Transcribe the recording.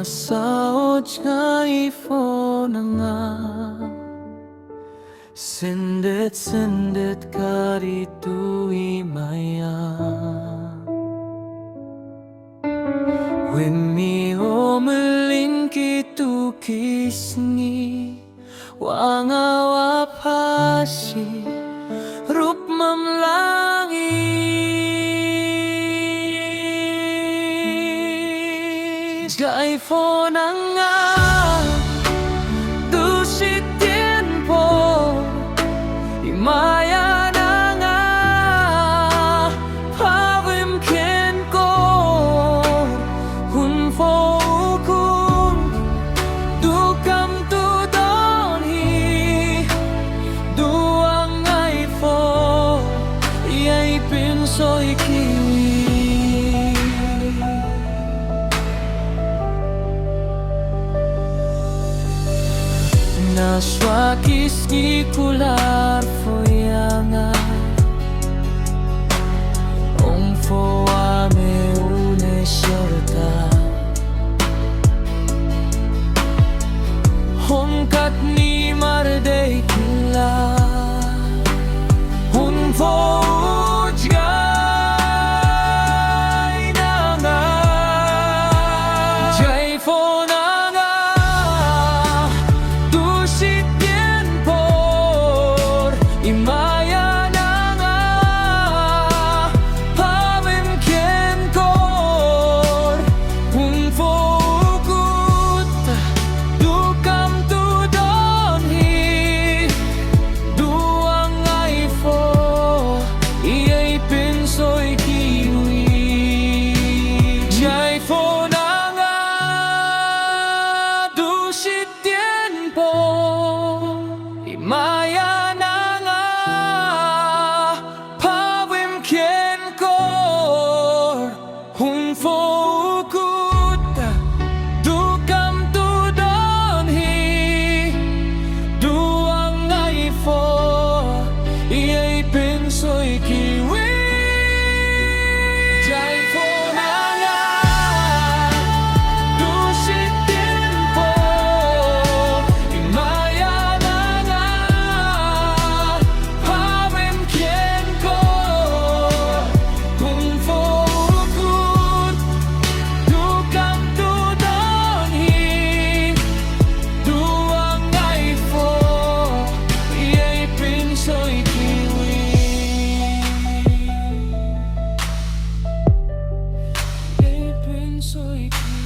Nasaod nga iPhone na nga. Sendet ka dito imaya. When mi omelin kitu kisni wanga wapasi rup mamlangis ga iPhone na nga. Dusit tiempo imaya na nga. Pawimken ko hun fo ukun dukam tudonhi duang iPhone yay pinsoy kiwi. Naswakis ni kular foyanga Ong foa me une shorta Hongkat ni marde kila Hun fo ujgay na nga Jay fo na nga Dusit tiempor imaya na nga. Pawimken kor kung fo ukut dukam tudonhi duang iPhone iyay pinsoy kiwi. Jay fo na nga dusit tiempo imaya na nga. Pawimken kor hun fo ukut dukam tudonhi duang iPhone iyay pinsoy kiwi. Jay fo na nga dusit tiempo imaya na nga. Pawimken kor kung fo ukut dukam tudonhi duang iPhone iyay pinsoy kiwi. Iyay pinsoy kiwi.